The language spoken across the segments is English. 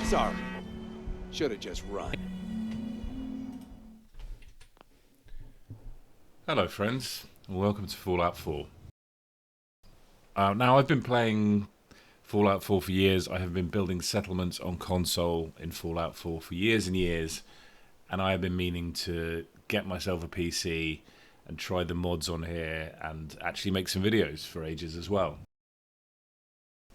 Sorry. Should have just run. Hello friends, and welcome to Fallout 4. Now I've been playing Fallout 4 for years. I have been building settlements on console in Fallout 4 for years and years, and I have been meaning to get myself a PC and try the mods on here and actually make some videos for ages as well.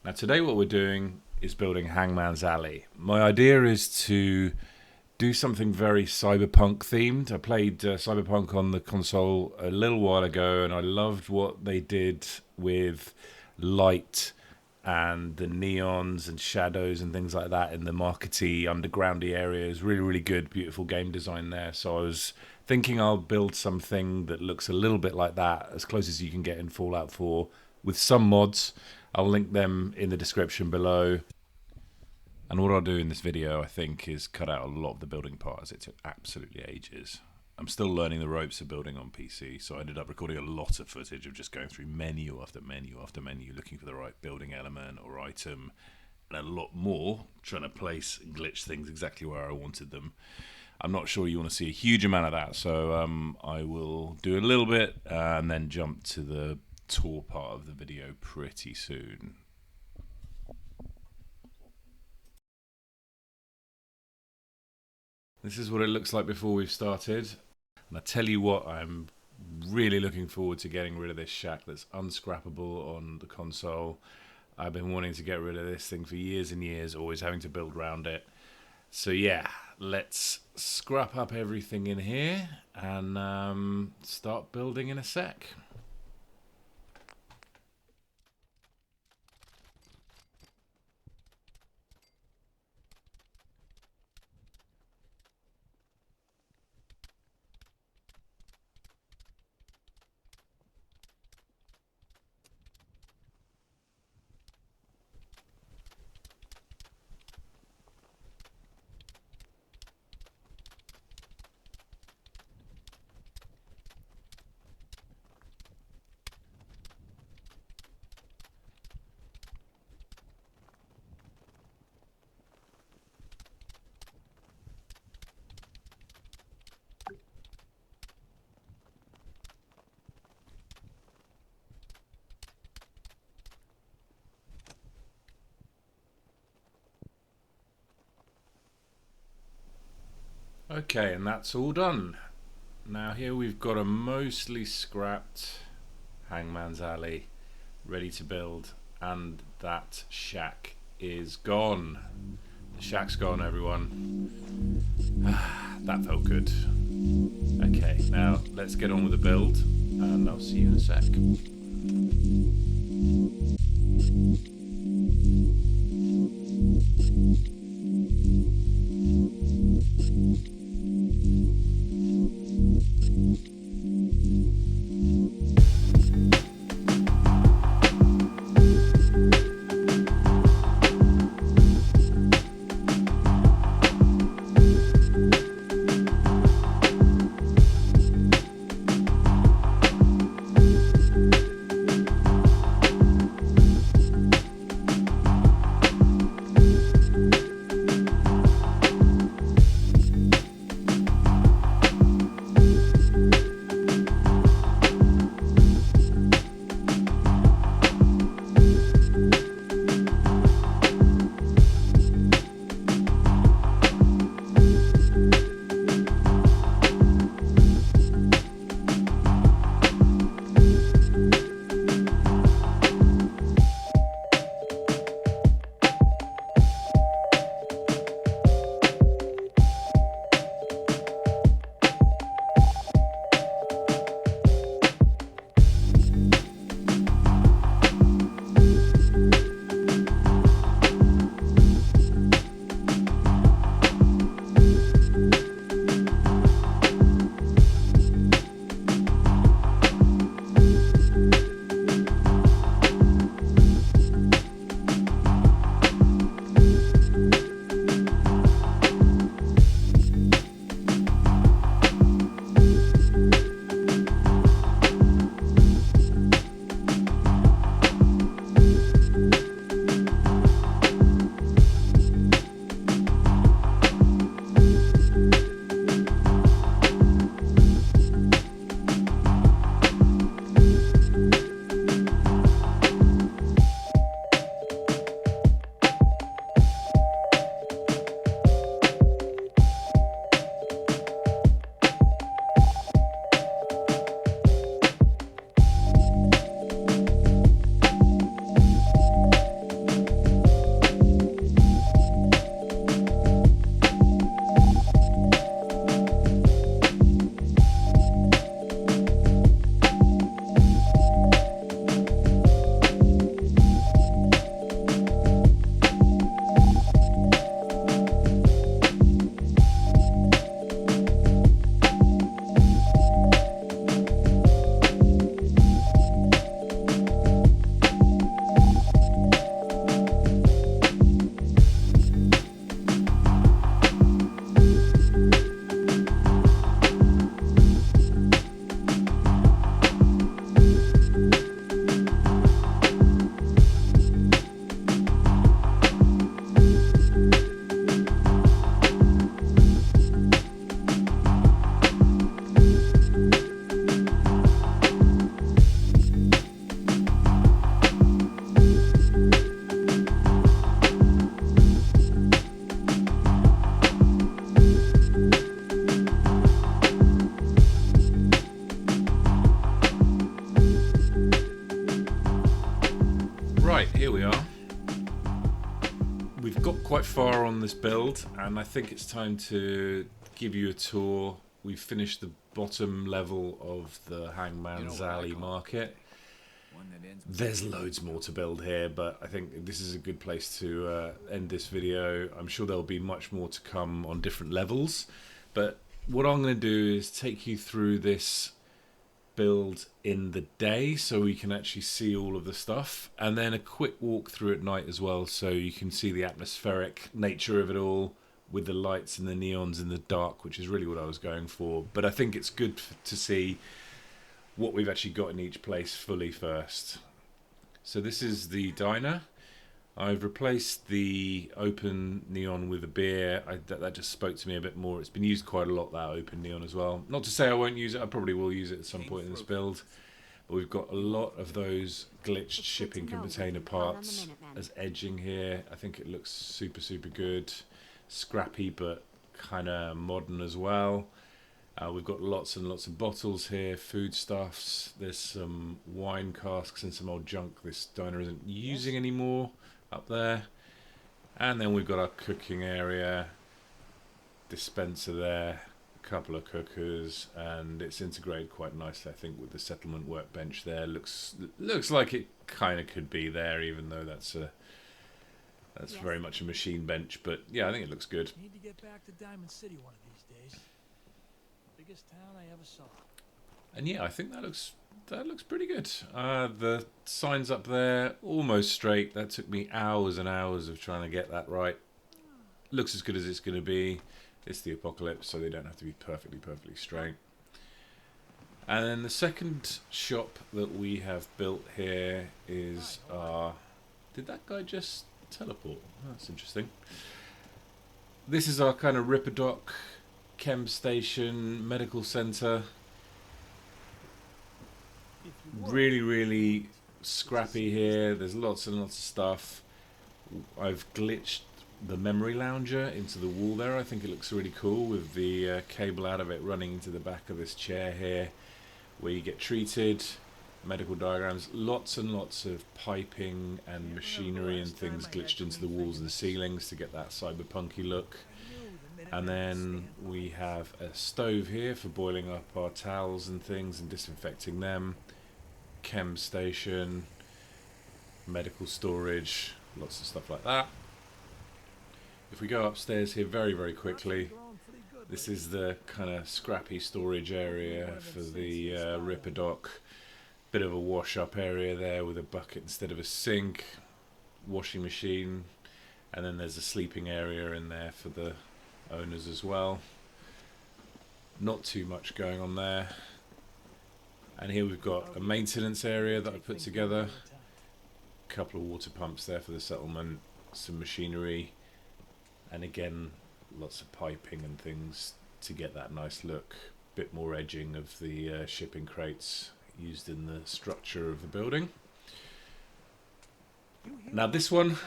Now today what we're doing is building Hangman's Alley. My idea is to do something very Cyberpunk themed. I played Cyberpunk on the console a little while ago, and I loved what they did with light and the neons and shadows and things like that in the markety, undergroundy areas. Really, really good, beautiful game design there. So I was thinking I'll build something that looks a little bit like that, as close as you can get in Fallout 4, with some mods. I'll link them in the description below. And what I'll do in this video, I think, is cut out a lot of the building part, as it took absolutely ages. I'm still learning the ropes of building on PC, so I ended up recording a lot of footage of just going through menu after menu after menu, looking for the right building element or item, and a lot more trying to place and glitch things exactly where I wanted them. I'm not sure you want to see a huge amount of that, so I will do a little bit and then jump to the tour part of the video pretty soon. This is what it looks like before we've started. And I tell you what, I'm really looking forward to getting rid of this shack that's unscrappable on the console. I've been wanting to get rid of this thing for years and years, always having to build around it. So yeah, let's scrap up everything in here and start building in a sec. Okay, and that's all done. Now here we've got a mostly scrapped Hangman's Alley ready to build, and that shack is gone. The shack's gone, everyone. That felt good. Okay, now let's get on with the build, and I'll see you in a sec. far on this build, and I think it's time to give you a tour. We've finished the bottom level of the Hangman's Alley market. There's loads more to build here, but I think this is a good place to end this video. I'm sure there'll be much more to come on different levels, but what I'm going to do is take you through this build in the day so we can actually see all of the stuff, and then a quick walk through at night as well so you can see the atmospheric nature of it all with the lights and the neons in the dark, which is really what I was going for. But I think it's good to see what we've actually got in each place fully first. So this is the diner. I've replaced the open neon with a beer. That just spoke to me a bit more. It's been used quite a lot, that open neon as well. Not to say I won't use it. I probably will use it at some point in this build. But we've got a lot of those glitched shipping container parts as edging here. I think it looks super, super good. Scrappy, but kind of modern as well. We've got lots and lots of bottles here, foodstuffs. There's some wine casks and some old junk this diner isn't using anymore up there. And then we've got our cooking area, dispenser there, a couple of cookers, and it's integrated quite nicely, I think, with the settlement workbench there. Looks like it kind of could be there, even though that's very much a machine bench. But yeah, I think it looks good. Need to get back to Diamond City one of these days. Biggest town I ever saw. And yeah, I think that looks pretty good. The signs up there, almost straight. That took me hours and hours of trying to get that right. Looks as good as it's going to be. It's the apocalypse, so they don't have to be perfectly straight. And then the second shop that we have built here is our... Did that guy just teleport? Oh, that's interesting. This is our kind of Ripper Dock, chem station, medical centre. Really scrappy here. There's lots and lots of stuff. I've glitched the memory lounger into the wall there. I think it looks really cool with the cable out of it running into the back of this chair here where you get treated. Medical diagrams, lots and lots of piping and machinery and things glitched into the walls and ceilings to get that cyberpunky look. And then we have a stove here for boiling up our towels and things and disinfecting them. Chem station, medical storage, lots of stuff like that. If we go upstairs here very quickly, this is the kind of scrappy storage area for the Ripper Dock. Bit of a wash up area there with a bucket instead of a sink, washing machine, and then there's a sleeping area in there for the owners as well. Not too much going on there. And here we've got a maintenance area that I put together. A couple of water pumps there for the settlement, some machinery, and again lots of piping and things to get that nice look. Bit more edging of the shipping crates used in the structure of the building. Now this one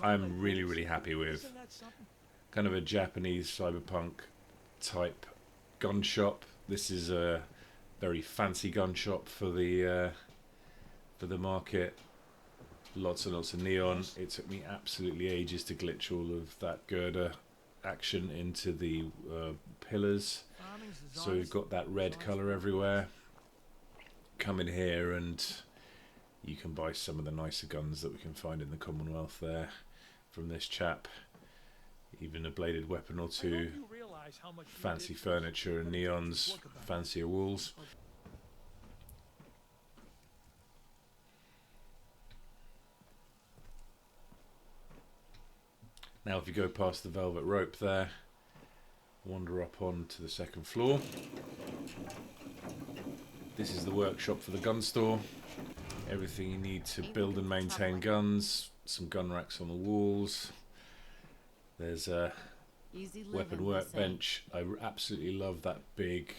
I'm really happy with. Kind of a Japanese cyberpunk type gun shop. This is a very fancy gun shop for the market. Lots and lots of neon. It took me absolutely ages to glitch all of that girder action into the pillars. So we've got that red colour everywhere. Come in here and you can buy some of the nicer guns that we can find in the Commonwealth there from this chap. Even a bladed weapon or two. Fancy furniture and neons, fancier walls. Now if you go past the velvet rope there, wander up onto the second floor. This is the workshop for the gun store. Everything you need to build and maintain guns. Some gun racks on the walls. There's a weapon workbench. I absolutely love that big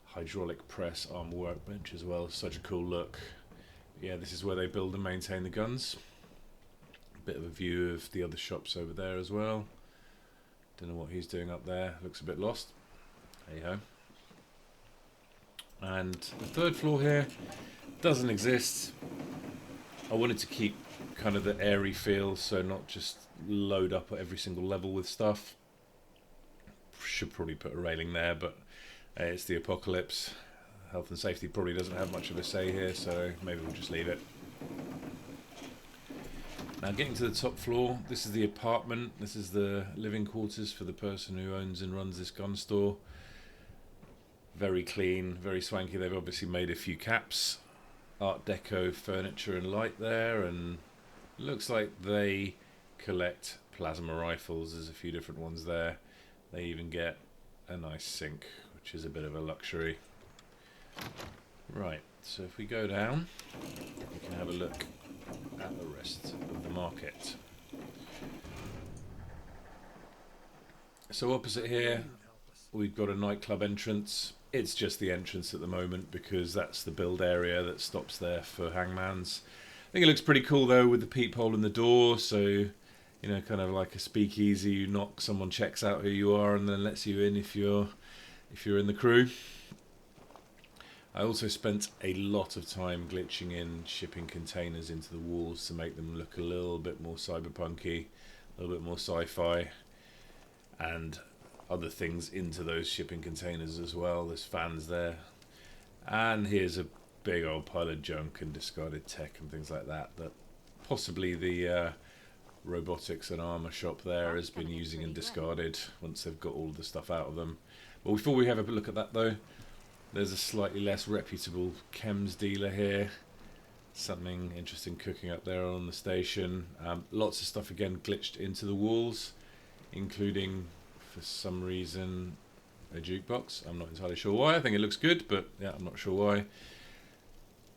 hydraulic press arm workbench as well. Such a cool look. Yeah, this is where they build and maintain the guns. A bit of a view of the other shops over there as well. Don't know what he's doing up there. Looks a bit lost. Hey ho. And the third floor here doesn't exist. I wanted to keep kind of the airy feel, so not just load up at every single level with stuff. Should probably put a railing there, but it's the apocalypse. Health and safety probably doesn't have much of a say here, so maybe we'll just leave it. Now getting to the top floor, this is the apartment. This is the living quarters for the person who owns and runs this gun store. Very clean, very swanky. They've obviously made a few caps. Art Deco furniture and light there, and looks like they collect plasma rifles. There's a few different ones there. They even get a nice sink, which is a bit of a luxury. Right, so if we go down, we can have a look at the rest of the market. So opposite here, we've got a nightclub entrance. It's just the entrance at the moment because that's the build area that stops there for Hangman's. I think it looks pretty cool though with the peephole in the door, so you know, kind of like a speakeasy. You knock, someone checks out who you are and then lets you in if you're in the crew. I also spent a lot of time glitching in shipping containers into the walls to make them look a little bit more cyberpunky, a little bit more sci-fi, and other things into those shipping containers as well. There's fans there, and here's a big old pile of junk and discarded tech and things like that that possibly the robotics and armor shop there has been using and discarded once they've got all of the stuff out of them. But before we have a look at that though, there's a slightly less reputable chems dealer here. Something interesting cooking up there on the station. Lots of stuff again glitched into the walls, including, for some reason, a jukebox. I'm not entirely sure why. I think it looks good, but yeah, I'm not sure why.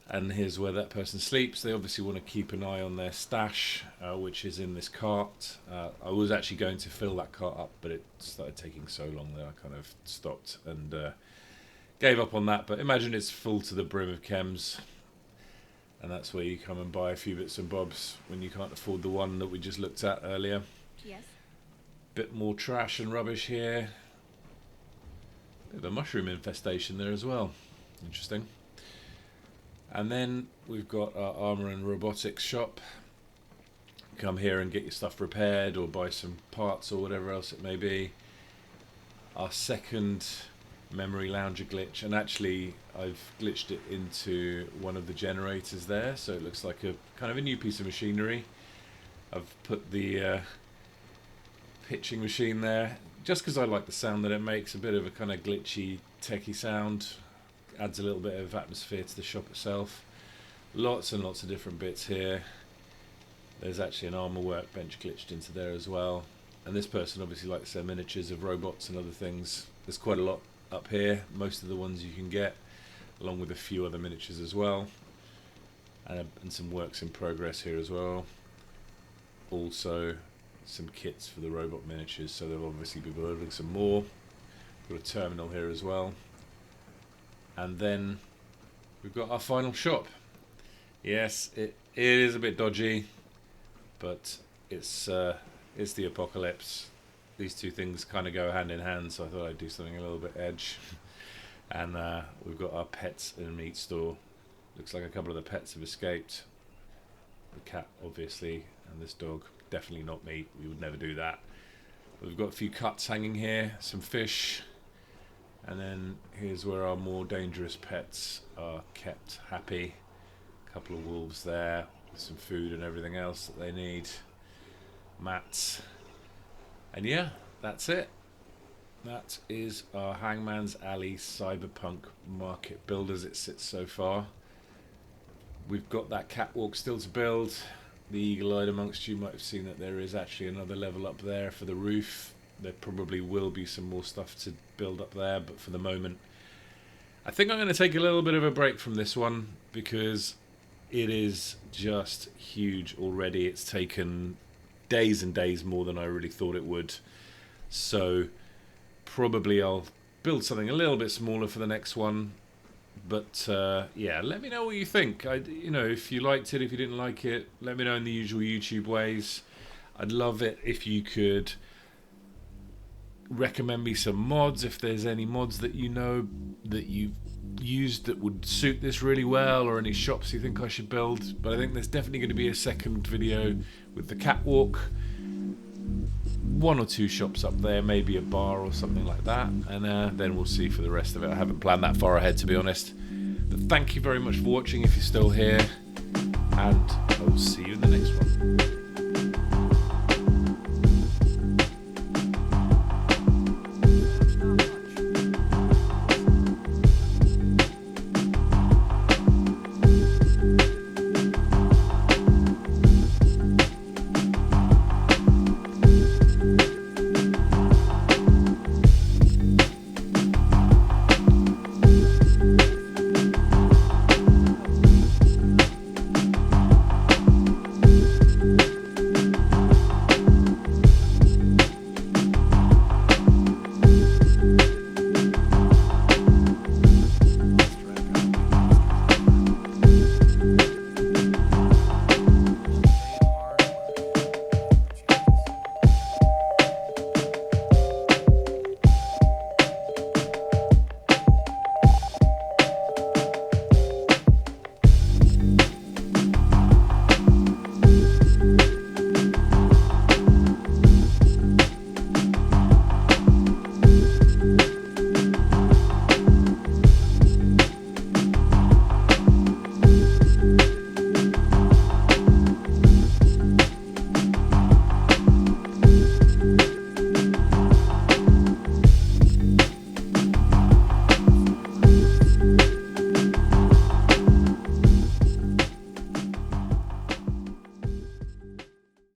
And here's where that person sleeps. They obviously want to keep an eye on their stash, which is in this cart. I was actually going to fill that cart up, but it started taking so long that I kind of stopped and gave up on that. But imagine it's full to the brim of chems, and that's where you come and buy a few bits and bobs when you can't afford the one that we just looked at earlier. Yes. Bit more trash and rubbish here. Bit of a mushroom infestation there as well. Interesting. And then we've got our armor and robotics shop. Come here and get your stuff repaired or buy some parts or whatever else it may be. Our second memory lounger glitch, and actually I've glitched it into one of the generators there, so it looks like a kind of a new piece of machinery. I've put the pitching machine there just because I like the sound that it makes. A bit of a kind of glitchy techie sound, adds a little bit of atmosphere to the shop itself. Lots and lots of different bits here. There's actually an armor workbench glitched into there as well, and this person obviously likes their miniatures of robots and other things. There's quite a lot up here, most of the ones you can get, along with a few other miniatures as well, and some works in progress here as well. Also some kits for the robot miniatures, so they'll obviously be building some more. Got a terminal here as well, and then we've got our final shop. Yes, it is a bit dodgy, but it's the apocalypse. These two things kind of go hand in hand, so I thought I'd do something a little bit edge. And we've got our pets and meat store. Looks like a couple of the pets have escaped. The cat, obviously, and this dog. Definitely not meat. We would never do that. But we've got a few cuts hanging here, some fish, and then here's where our more dangerous pets are kept happy. A couple of wolves there with some food and everything else that they need. Mats. And yeah, that's it. That is our Hangman's Alley Cyberpunk market build as it sits so far. We've got that catwalk still to build. The eagle-eyed amongst you might have seen that there is actually another level up there for the roof. There probably will be some more stuff to build up there, but for the moment I think I'm going to take a little bit of a break from this one because it is just huge already. It's taken days and days more than I really thought it would. So probably I'll build something a little bit smaller for the next one. But yeah, let me know what you think. If you liked it, if you didn't like it, let me know in the usual YouTube ways. I'd love it if you could recommend me some mods if there's any mods that you know that you've used that would suit this really well, or any shops you think I should build. But I think there's definitely going to be a second video with the catwalk, 1 or 2 shops up there, maybe a bar or something like that, and then we'll see for the rest of it. I haven't planned that far ahead, to be honest. But thank you very much for watching if you're still here, and I will see you in the next one.